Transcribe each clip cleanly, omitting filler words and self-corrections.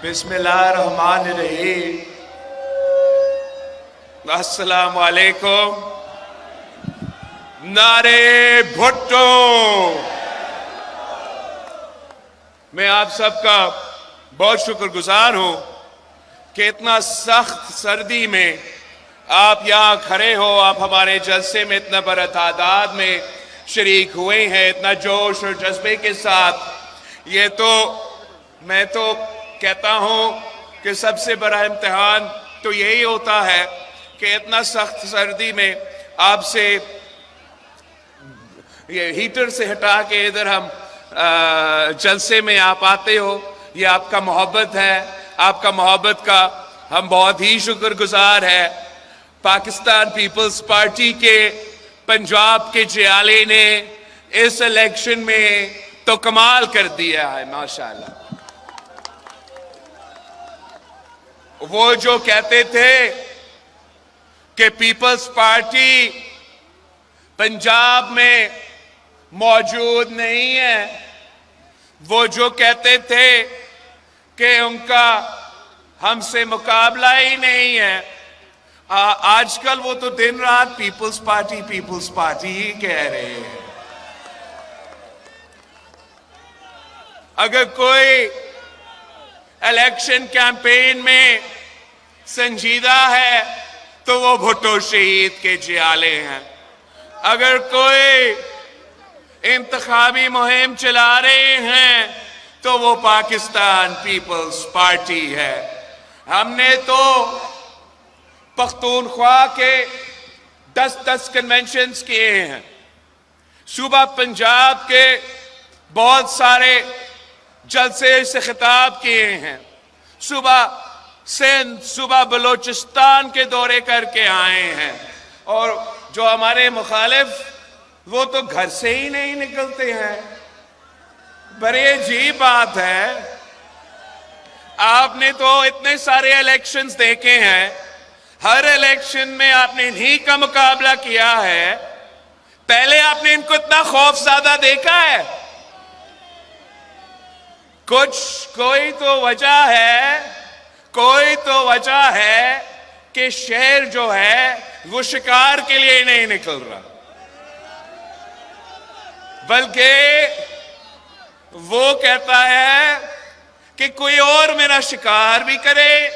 बिस्मिल्लाहिर्रहमानिर्रहीम। अस्सलाम वालेकुम। नारे भुट्टो। मैं आप सबका बहुत शुक्रगुजार हूं कि इतना सख्त सर्दी में आप यहाँ खड़े हो, आप हमारे जलसे में इतना बड़ा तादाद में शरीक हुए हैं, इतना जोश और जज्बे के साथ। ये तो मैं तो कहता हूं कि सबसे बड़ा इम्तिहान तो यही होता है कि इतना सख्त सर्दी में आपसे ये हीटर से हटा के इधर हम जलसे में आप आते हो। ये आपका मोहब्बत है, आपका मोहब्बत का हम बहुत ही शुक्रगुजार है। पाकिस्तान पीपल्स पार्टी के पंजाब के जियाले ने इस इलेक्शन में तो कमाल कर दिया है माशाल्लाह। वो जो कहते थे कि पीपल्स पार्टी पंजाब में मौजूद नहीं है, वो जो कहते थे कि उनका हमसे मुकाबला ही नहीं है, आजकल वो तो दिन रात पीपल्स पार्टी ही कह रहे हैं। अगर कोई इलेक्शन कैंपेन में संजीदा है तो वो भुट्टो शहीद के जियाले हैं। अगर कोई इंतखाबी मुहिम चला रहे हैं तो वो पाकिस्तान पीपल्स पार्टी है। हमने तो पख्तूनख्वा के 10 कन्वेंशंस किए हैं, सूबा पंजाब के बहुत सारे जलसे से खिताब किए हैं, सूबा सिंध सूबा बलोचिस्तान के दौरे करके आए हैं। और जो हमारे मुखालिफ वो तो घर से ही नहीं निकलते हैं। बड़ी अजीब बात है, आपने तो इतने सारे इलेक्शंस देखे हैं, हर इलेक्शन में आपने इन्हीं का मुकाबला किया है। पहले आपने इनको इतना खौफज़दा देखा है? कोई तो वजह है कि शेर जो है वो शिकार के लिए नहीं निकल रहा, बल्कि वो कहता है कि कोई और मेरा शिकार भी करे,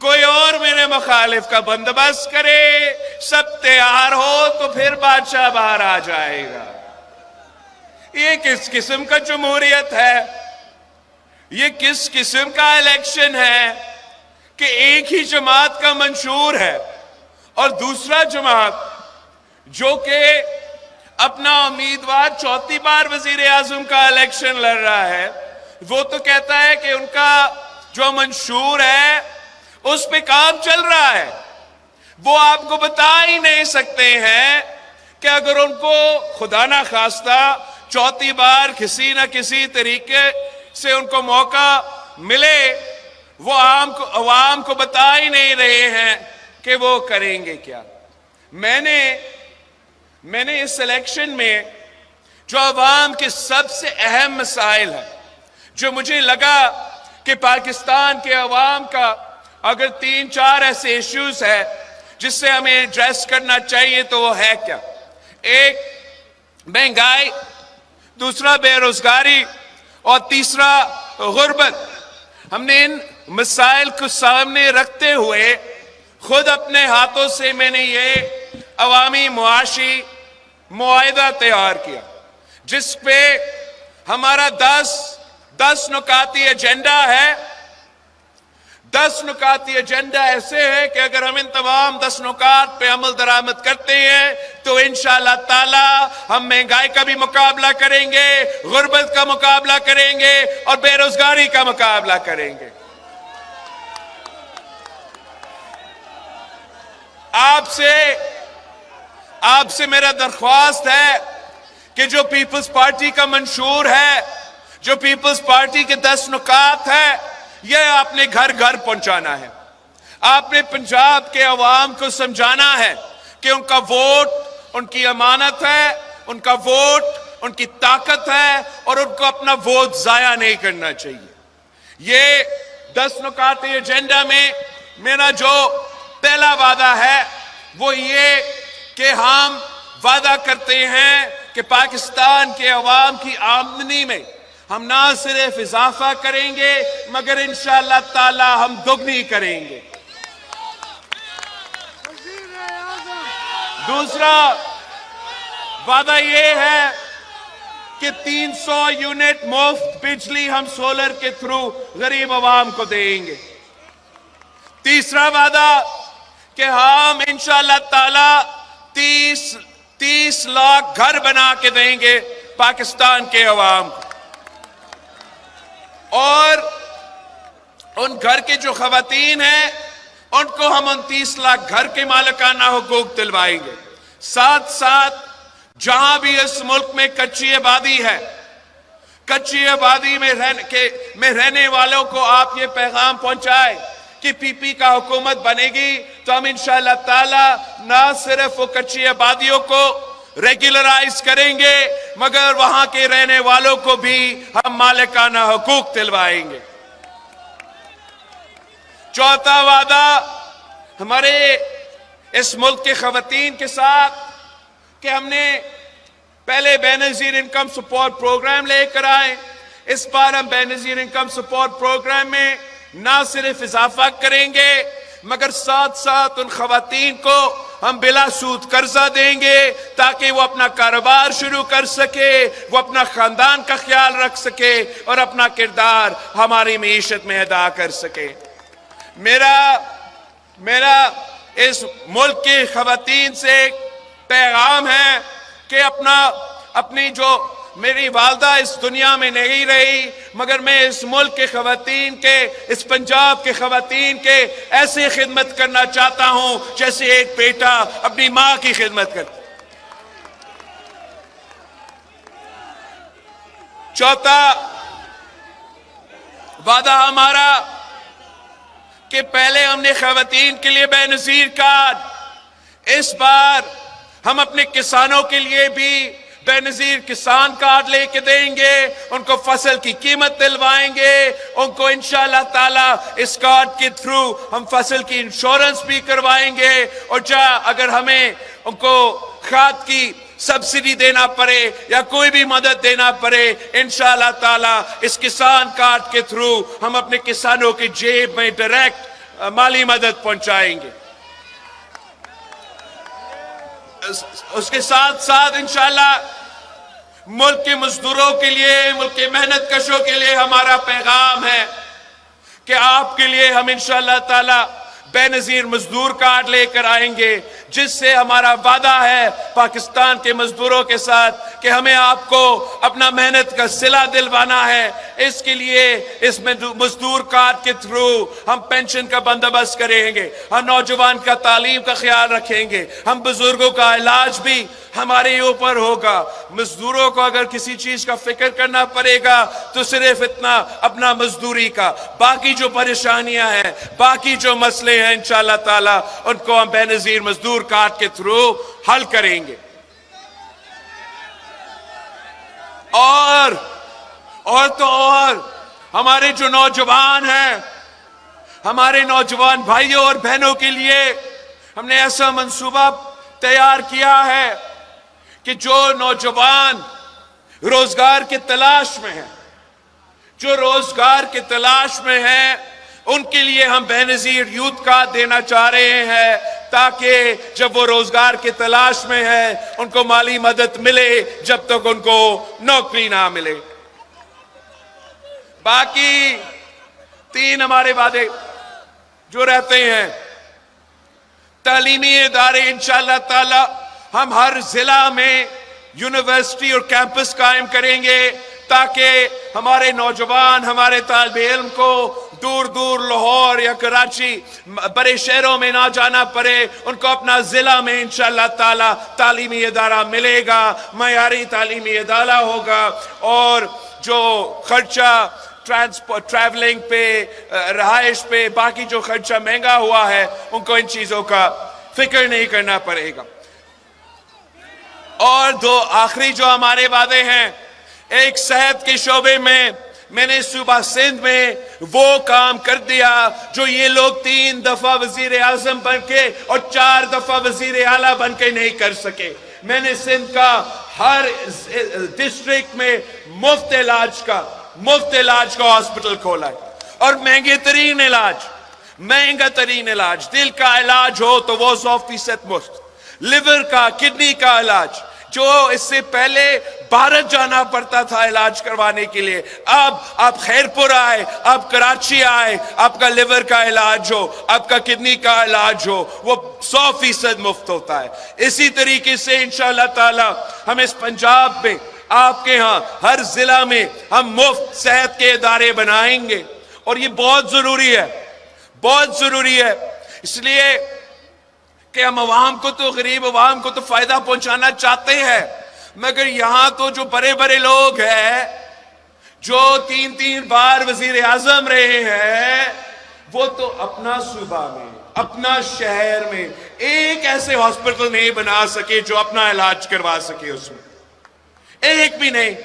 कोई और मेरे मुखालिफ का बंदोबस्त करे, सब तैयार हो तो फिर बादशाह बाहर आ जाएगा। ये किस किस्म का जमहूरियत है? ये किस किस्म का इलेक्शन है कि एक ही जमात का मंशूर है और दूसरा जमात जो कि अपना उम्मीदवार चौथी बार वजीर आजम का इलेक्शन लड़ रहा है, वो तो कहता है कि उनका जो मंशूर है उस पे काम चल रहा है। वो आपको बता ही नहीं सकते हैं कि अगर उनको खुदा ना खास्ता चौथी बार किसी ना किसी तरीके से उनको मौका मिले, वो आवाम को बता ही नहीं रहे हैं कि वो करेंगे क्या। मैंने इस इलेक्शन में जो आवाम के सबसे अहम मसाइल है, जो मुझे लगा कि पाकिस्तान के अवाम का अगर 3-4 ऐसे इश्यूज है जिससे हमें एड्रेस करना चाहिए तो वो है क्या? एक महंगाई, दूसरा बेरोजगारी और तीसरा गुर्बत। हमने इन मसाइल को सामने रखते हुए खुद अपने हाथों से मैंने ये अवामी मुआशी मुआहिदा तैयार किया, जिस पे हमारा 10 नुकाती एजेंडा है। 10 नुकाती एजेंडा ऐसे है कि अगर हम इन तमाम 10 नुकात पे अमल दरामद करते हैं तो इंशाअल्लाह ताला हम महंगाई का भी मुकाबला करेंगे, गुर्बत का मुकाबला करेंगे और बेरोजगारी का मुकाबला करेंगे। आपसे मेरा दरख्वास्त है कि जो पीपल्स पार्टी का मंशूर है, जो पीपल्स पार्टी के 10 नुकात है, यह आपने घर घर पहुंचाना है। आपने पंजाब के अवाम को समझाना है कि उनका वोट उनकी अमानत है, उनका वोट उनकी ताकत है और उनको अपना वोट जाया नहीं करना चाहिए। ये 10 नुकाते एजेंडा में मेरा जो पहला वादा है वो ये कि हम वादा करते हैं कि पाकिस्तान के अवाम की आमदनी में हम ना सिर्फ इजाफा करेंगे मगर इंशाअल्लाह ताला हम दुगनी करेंगे। दूसरा वादा ये है कि 300 यूनिट मुफ्त बिजली हम सोलर के थ्रू गरीब अवाम को देंगे। तीसरा वादा कि हम इंशाअल्लाह ताला 30 लाख घर बना के देंगे पाकिस्तान के अवाम को, और उन घर के जो खवातीन हैं उनको हम 29 लाख घर के मालिकाना हुकूक दिलवाएंगे। साथ साथ जहां भी इस मुल्क में कच्ची आबादी है, कच्ची आबादी में रहने वालों को आप ये पैगाम पहुंचाए कि पीपी का हुकूमत बनेगी तो हम इंशाअल्लाह ताला ना सिर्फ वो कच्ची आबादियों को रेगुलराइज करेंगे मगर वहां के रहने वालों को भी हम मालिकाना हुकूक दिलवाएंगे। चौथा वादा हमारे इस मुल्क के खवातीन के साथ कि हमने पहले बेनजीर इनकम सपोर्ट प्रोग्राम लेकर आए। इस बार हम बेनजीर इनकम सपोर्ट प्रोग्राम में ना सिर्फ इजाफा करेंगे मगर साथ साथ उन खवातीन को हम बिला सूद कर्जा देंगे ताकि वो अपना कारोबार शुरू कर सके, वो अपना खानदान का ख्याल रख सके और अपना किरदार हमारी मईशत में अदा कर सके। मेरा इस मुल्क के खवातीन से पैगाम है कि अपनी जो मेरी वालदा इस दुनिया में नहीं रही मगर मैं इस मुल्क के खवातीन के, इस पंजाब के खवातीन के ऐसे खिदमत करना चाहता हूं जैसे एक बेटा अपनी मां की खिदमत करता। चौथा वादा हमारा कि पहले हमने खवातीन के लिए बेनजीर कार्ड, इस बार हम अपने किसानों के लिए भी बेनजीर किसान कार्ड लेके देंगे, उनको फसल की कीमत दिलवाएंगे, उनको इंशाअल्लाह ताला इस कार्ड के थ्रू हम फसल की इंश्योरेंस भी करवाएंगे और अगर हमें उनको खाद की सब्सिडी देना पड़े या कोई भी मदद देना पड़े इंशाअल्लाह ताला इस किसान कार्ड के थ्रू हम अपने किसानों की जेब में डायरेक्ट माली मदद पहुंचाएंगे। उसके साथ साथ इंशाअल्लाह मुल्क के मजदूरों के लिए, मुल्क के मेहनत कशों के लिए हमारा पैगाम है कि आपके लिए हम इंशाअल्लाह ताला बेनजीर मजदूर कार्ड लेकर आएंगे, जिससे हमारा वादा है पाकिस्तान के मजदूरों के साथ कि हमें आपको अपना मेहनत का सिला दिलवाना है। इसके लिए इस मजदूर कार्ड के थ्रू हम पेंशन का बंदोबस्त करेंगे, हम नौजवान का तालीम का ख्याल रखेंगे, हम बुजुर्गों का इलाज भी हमारे ऊपर होगा। मजदूरों को अगर किसी चीज का फिक्र करना पड़ेगा तो सिर्फ इतना अपना मजदूरी का, बाकी जो परेशानियां हैं, बाकी जो मसले हैं इंशाअल्लाह ताला उनको हम बेनजीर मजदूर कार्ड के थ्रू हल करेंगे। और हमारे जो नौजवान हैं, हमारे नौजवान भाइयों और बहनों के लिए हमने ऐसा मंसूबा तैयार किया है कि जो नौजवान रोजगार की तलाश में हैं, जो रोजगार की तलाश में हैं, उनके लिए हम बेनजीर यूथ कार्ड देना चाह रहे हैं ताकि जब वो रोजगार की तलाश में है उनको माली मदद मिले जब तक उनको नौकरी ना मिले। बाकी 3 हमारे वादे जो रहते हैं, तालीमी इदारे इंशाअल्लाह ताला हम हर जिला में यूनिवर्सिटी और कैंपस कायम करेंगे ताकि हमारे नौजवान, हमारे तालिबे इल्म को दूर दूर लाहौर या कराची बड़े शहरों में ना जाना पड़े, उनको अपना जिला में इंशाअल्लाह ताला तालीमी इदारा मिलेगा, मयारी तालीमी इदारा होगा और जो खर्चा ट्रांसपोर्ट, ट्रैवलिंग पे, रहाइश पे, बाकी जो खर्चा महंगा हुआ है उनको इन चीजों का फिक्र नहीं करना पड़ेगा। और 2 आखिरी जो हमारे वादे हैं, एक सेहत के शोबे में मैंने सूबा सिंध में वो काम कर दिया जो ये लोग 3 दफा वजीर आजम बन के और 4 दफा वजीर आला बन के नहीं कर सके। मैंने सिंध का हर डिस्ट्रिक्ट में मुफ्त इलाज का हॉस्पिटल खोला है, और महंगा तरीन इलाज, दिल का इलाज हो तो वो 100% मुफ्त, लिवर का, किडनी का इलाज जो इससे पहले भारत जाना पड़ता था इलाज करवाने के लिए, अब आप खैरपुर आए, आप कराची आए, आपका लिवर का इलाज हो, आपका किडनी का इलाज हो, वो 100% मुफ्त होता है। इसी तरीके से इंशाअल्लाह ताला हम इस पंजाब में आपके यहाँ हर जिला में हम मुफ्त सेहत के इदारे बनाएंगे, और ये बहुत जरूरी है इसलिए कि हम अवाम को तो, गरीब अवाम को तो फायदा पहुंचाना चाहते हैं, मगर यहां तो जो बड़े बड़े लोग हैं जो 3-3 बार वजीर आजम रहे हैं, वो तो अपना सूबा में, अपना शहर में एक ऐसे हॉस्पिटल नहीं बना सके जो अपना इलाज करवा सके, उसमें एक भी नहीं।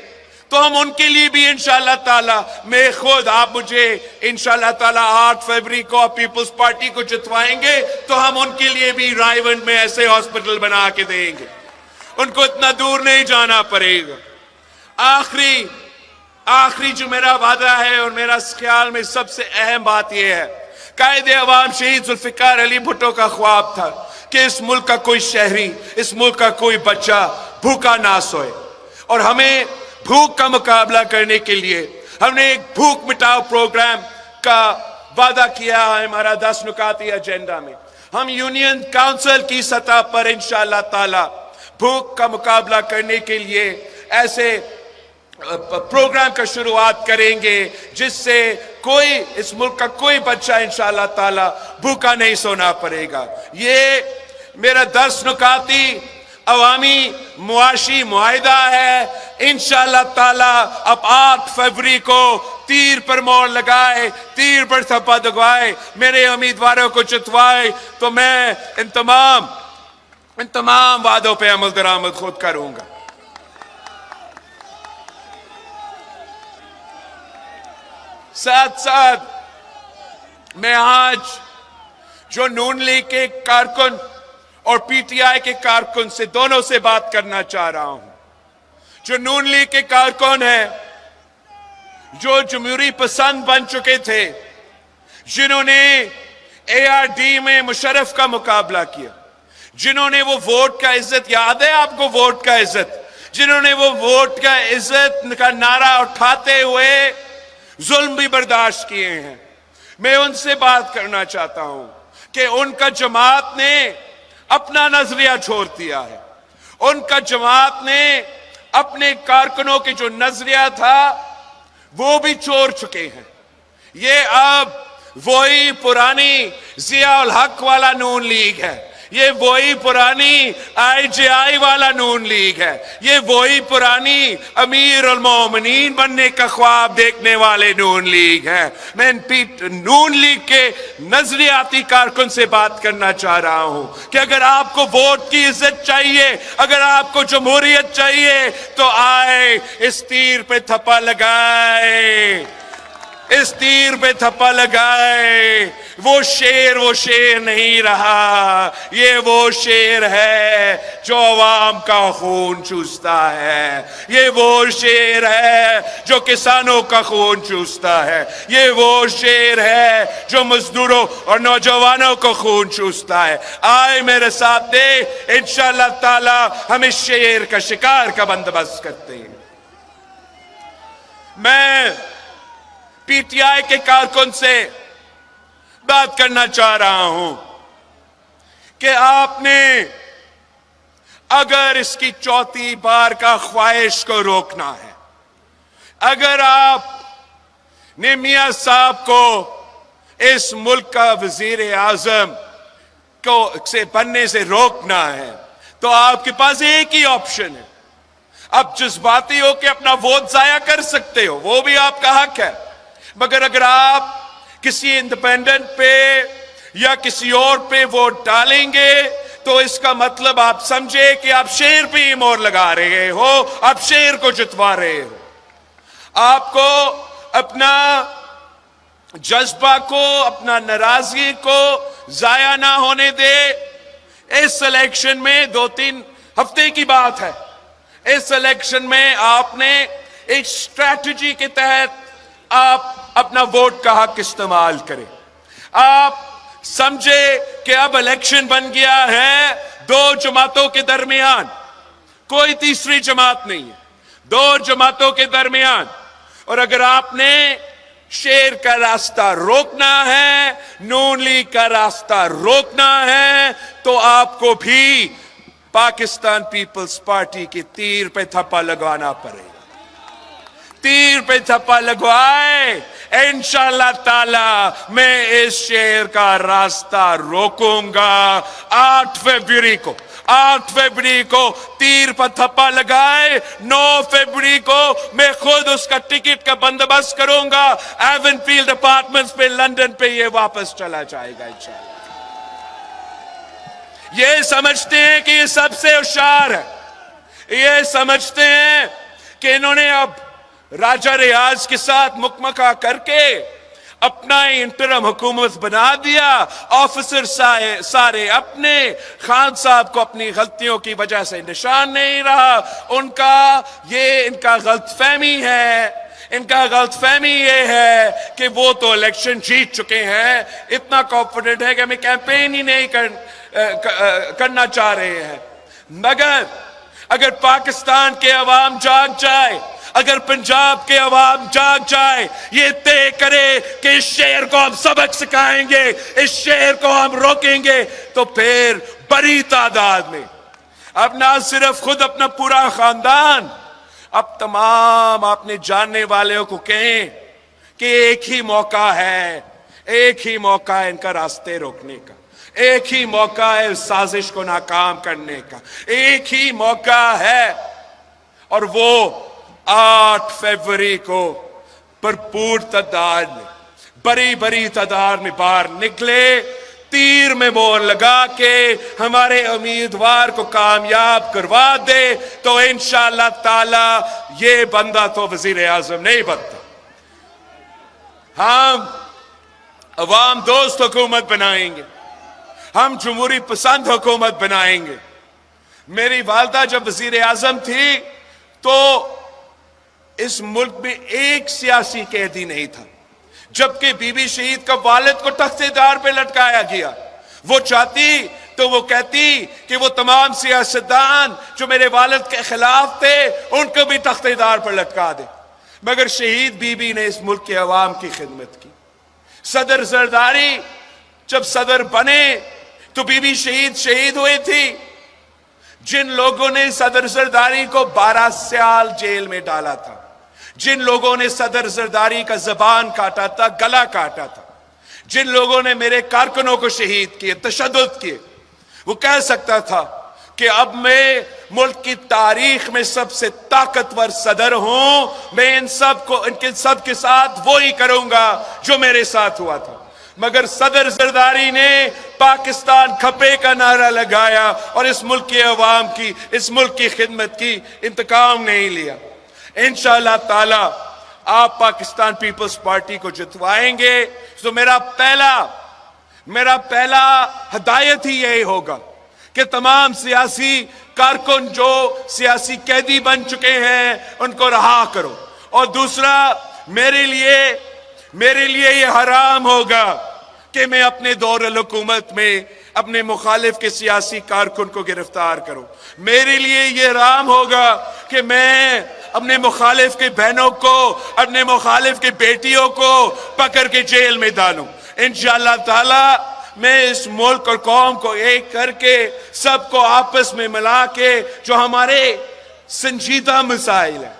तो हम उनके लिए भी इंशाअल्लाह ताला, मैं खुद, आप मुझे इंशाअल्लाह ताला 8 फरवरी को पीपल्स पार्टी को जितवाएंगे तो हम उनके लिए भी रायवंड में ऐसे हॉस्पिटल बना के देंगे, उनको इतना दूर नहीं जाना पड़ेगा। आखिरी जो मेरा वादा है और मेरा ख्याल में सबसे अहम बात यह है, कायदे अवाम शहीद जुल्फिकार अली भुट्टो का ख्वाब था कि इस मुल्क का कोई शहरी, इस मुल्क का कोई बच्चा भूखा ना सोए, और हमें भूख का मुकाबला करने के लिए हमने एक भूख मिटाओ प्रोग्राम का वादा किया है। हमारा 10 नुकाती एजेंडा में हम यूनियन काउंसिल की सतह पर इंशाअल्लाह ताला भूख का मुकाबला करने के लिए ऐसे प्रोग्राम का शुरुआत करेंगे जिससे कोई, इस मुल्क का कोई बच्चा इंशाअल्लाह ताला भूखा नहीं सोना पड़ेगा। ये मेरा 10 नुकाती अवामी मुआशी मुआहिदा है। इंशाअल्लाह ताला अब 8 फरवरी को तीर पर मोहर लगाए, तीर पर थप्पा दबाए, मेरे उम्मीदवारों को जितवाए, तो मैं इन तमाम वादों पे अमल दरामद खुद करूंगा। साथ साथ मैं आज जो नून लीग के कारकुन और पीटीआई के कारकुन से, दोनों से बात करना चाह रहा हूं। जो नून लीग के कारकुन हैं, जो जमहूरी पसंद बन चुके थे, जिन्होंने एआरडी में मुशर्रफ का मुकाबला किया, जिन्होंने वो वोट का इज्जत, याद है आपको वोट का इज्जत, जिन्होंने वो वोट का इज्जत का नारा उठाते हुए जुल्म भी बर्दाश्त किए हैं, मैं उनसे बात करना चाहता हूं कि उनका जमात ने अपना नजरिया छोड़ दिया है। उनका जमात ने अपने कारकुनों के जो नजरिया था वो भी छोड़ चुके हैं। ये अब वही पुरानी जियाउल हक वाला नून लीग है, ये वही पुरानी आईजेआई वाला नून लीग है, ये वही पुरानी अमीर उल मोमिनीन बनने का ख्वाब देखने वाले नून लीग है। मैं नून लीग के नजरियाती कारकुन से बात करना चाह रहा हूं कि अगर आपको वोट की इज्जत चाहिए, अगर आपको जमहूरियत चाहिए, तो आए इस तीर पे थप्पा लगाए, इस तीर पे थप्पा लगाए। वो शेर नहीं रहा, ये वो शेर है जो अवाम का खून चूसता है, ये वो शेर है जो किसानों का खून चूसता है, ये वो शेर है जो मजदूरों और नौजवानों को खून चूसता है। आए मेरे साथ दे, इंशाअल्लाह ताला हम इस शेर का शिकार का बंदोबस्त करते हैं। मैं पीटीआई के कारकुन से बात करना चाह रहा हूं कि आपने अगर इसकी चौथी बार का ख्वाहिश को रोकना है, अगर आपने मियां साहब को इस मुल्क का वजीर आजम को से बनने से रोकना है, तो आपके पास एक ही ऑप्शन है। आप जज्बाती हो के अपना वोट जाया कर सकते हो, वो भी आपका हक है, मगर अगर आप किसी इंडिपेंडेंट पे या किसी और पे वोट डालेंगे तो इसका मतलब आप समझे कि आप शेर पे ही मोहर लगा रहे हो, आप शेर को जितवा रहे हो। आपको अपना जज्बा को, अपना नाराजगी को जाया ना होने दे। इस इलेक्शन में 2-3 हफ्ते की बात है। इस इलेक्शन में आपने एक स्ट्रैटेजी के तहत आप अपना वोट का हक इस्तेमाल करें। आप समझे कि अब इलेक्शन बन गया है 2 जमातों के दरमियान, कोई तीसरी जमात नहीं है, 2 जमातों के दरमियान। और अगर आपने शेर का रास्ता रोकना है, नून लीग का रास्ता रोकना है, तो आपको भी पाकिस्तान पीपल्स पार्टी की तीर पे थप्पा लगवाना पड़ेगा। तीर पे थप्पा लगवाए, इंशाअल्लाह ताला मैं इस शेर का रास्ता रोकूंगा। 8 फरवरी को तीर पर थप्पा लगाए, 9 फरवरी को मैं खुद उसका टिकट का बंदोबस्त करूंगा। एवनफील्ड अपार्टमेंट्स पे लंदन पे ये वापस चला जाएगा इंशाअल्लाह। ये समझते हैं कि ये सबसे होशियार है, ये समझते हैं कि इन्होंने अब राजा रियाज के साथ मुकमका करके अपना इंटरम हुकूमत बना दिया। ऑफिसर सारे अपने, खान साहब को अपनी गलतियों की वजह से निशान नहीं रहा। इनका गलतफहमी है, इनका गलतफहमी ये है कि वो तो इलेक्शन जीत चुके हैं, इतना कॉन्फिडेंट है कि हमें कैंपेन ही नहीं करना चाह रहे हैं। मगर अगर पाकिस्तान के अवाम जाग जाए, अगर पंजाब के अवाम जाग जाए, ये तय करे कि इस शेर को हम सबक सिखाएंगे, इस शेर को हम रोकेंगे, तो फिर बड़ी तादाद में, अब ना सिर्फ खुद अपना पूरा खानदान, अब तमाम अपने जानने वालों को कहें कि एक ही मौका है, एक ही मौका है इनका रास्ते रोकने का, एक ही मौका है साजिश को नाकाम करने का, एक ही मौका है। और वो 8 फरवरी को भरपूर तादाद में, बड़ी तादाद में बाहर निकले, तीर में मोहर लगा के हमारे उम्मीदवार को कामयाब करवा दे, तो इंशाअल्लाह ताला ये बंदा तो वजीर आजम नहीं बनता। हम अवाम दोस्त हुकूमत बनाएंगे, हम जमहूरी पसंद हुकूमत बनाएंगे। मेरी वालदा जब वजीर आजम थी तो इस मुल्क में एक सियासी कैदी नहीं था, जबकि बीबी शहीद का वालिद को तख्तेदार पे लटकाया गया। वो चाहती तो वो कहती कि वो तमाम सियासतदान जो मेरे वालिद के खिलाफ थे उनको भी तख्तेदार पर लटका दे, मगर शहीद बीबी ने इस मुल्क के अवाम की खिदमत की। सदर जरदारी जब सदर बने तो बीबी शहीद हुए थी। जिन लोगों ने सदर जरदारी को 12 साल जेल में डाला था, जिन लोगों ने सदर जरदारी का जबान काटा था, गला काटा था, जिन लोगों ने मेरे कारकुनों को शहीद किए, तशद्दुद किए, वो कह सकता था कि अब मैं मुल्क की तारीख में सबसे ताकतवर सदर हूं, मैं इनके सब के साथ वो ही करूंगा जो मेरे साथ हुआ था। मगर सदर जरदारी ने पाकिस्तान खपे का नारा लगाया और इस मुल्क के अवाम की, इस मुल्क की खिदमत की इंतकाम नहीं लिया। इंशाअल्लाह ताला आप पाकिस्तान पीपल्स पार्टी को जितवाएंगे तो मेरा पहला हदायत ही यही होगा कि तमाम सियासी कारकुन जो सियासी कैदी बन चुके हैं उनको रहा करो। और दूसरा, मेरे लिए ये हराम होगा कि मैं अपने दौर हुकूमत में अपने मुखालिफ के सियासी कारकुन को गिरफ्तार करूं। मेरे लिए ये हराम होगा कि मैं अपने मुखालिफ के बहनों को, अपने मुखालिफ के बेटियों को पकड़ के जेल में डालूं। इंशाअल्लाह ताला मैं इस मुल्क और कौम को एक करके सबको आपस में मिला के जो हमारे संजीदा मसाइल है,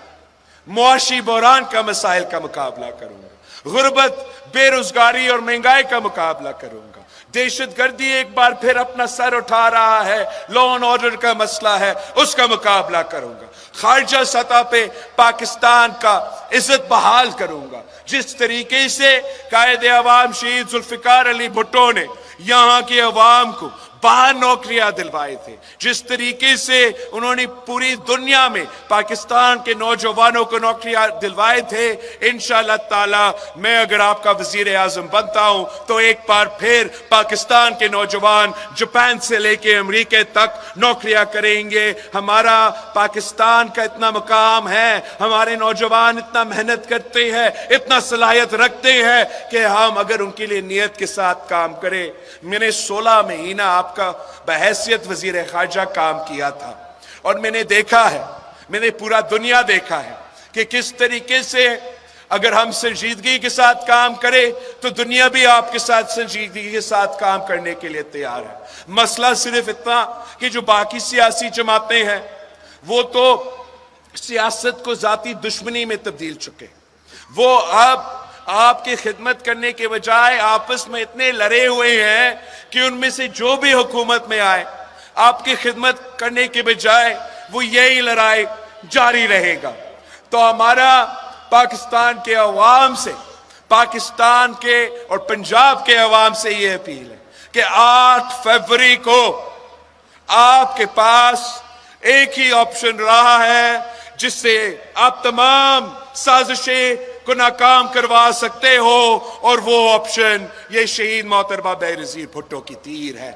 मुआशी बहरान का मसाइल का मुकाबला करूंगा, गुर्बत, बेरोजगारी और महंगाई का मुकाबला करूंगा। दहशतगर्दी एक बार फिर अपना सर उठा रहा है, लॉ एंड ऑर्डर का मसला है, उसका मुकाबला करूंगा। खारजा सतह पे पाकिस्तान का इज्जत बहाल करूंगा। जिस तरीके से कायदे अवाम शहीद जुल्फिकार अली भुट्टो ने यहाँ के अवाम को बाहर नौकरियां दिलवाए थे, जिस तरीके से उन्होंने पूरी दुनिया में पाकिस्तान के नौजवानों को नौकरियां दिलवाए थे, इंशाअल्लाह ताला मैं अगर आपका वजीर आजम बनता हूं तो एक बार फिर पाकिस्तान के नौजवान जापान से लेके अमेरिका तक नौकरियां करेंगे। हमारा पाकिस्तान का इतना मुकाम है, हमारे नौजवान इतना मेहनत करते हैं, इतना सलाहियत रखते हैं कि हम अगर उनके लिए नियत के साथ काम करें। मैंने 16 महीना आपका बहैसियत वजीर खारजा काम किया था और मैंने देखा है, मैंने पूरा दुनिया देखा है कि किस तरीके से अगर हम संजीदगी के साथ काम करें तो दुनिया भी आपके साथ संजीदगी के साथ काम करने के लिए तैयार है। मसला सिर्फ इतना कि जो बाकी सियासी जमातें हैं वो तो सियासत को जाती दुश्मनी में तब्दील चुके, वो अब आपकी खिदमत करने के बजाय आपस में इतने लड़े हुए हैं कि उनमें से जो भी हुकूमत में आए आपकी खिदमत करने के बजाय वो यही लड़ाई जारी रहेगा। तो हमारा पाकिस्तान के अवाम से, पाकिस्तान के और पंजाब के अवाम से ये अपील है कि 8 फरवरी को आपके पास एक ही ऑप्शन रहा है जिससे आप तमाम साजिशें को नाकाम करवा सकते हो, और वो ऑप्शन ये शहीद मोहतरमा बेनज़ीर भुट्टो की तीर है,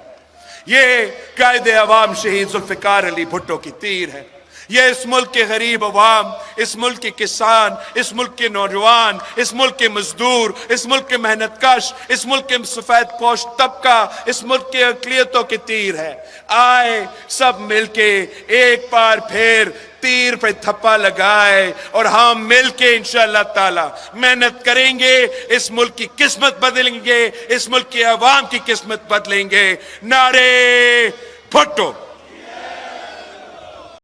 ये कायदे अवाम शहीद जुल्फ़िकार अली भुट्टो की तीर है। ये इस मुल्क के गरीब अवाम, इस मुल्क के किसान, इस मुल्क के नौजवान, इस मुल्क के मजदूर, इस मुल्क के मेहनतकश, इस मुल्क के सफेद पोश तबका, इस मुल्क के अक़लियतों की तीर है। आए सब मिलके एक बार फिर तीर पे थप्पा लगाए और हम मिलके इंशाअल्लाह ताला मेहनत करेंगे, इस मुल्क की किस्मत बदलेंगे, इस मुल्क के अवाम की किस्मत बदलेंगे। नारे भुट्टो।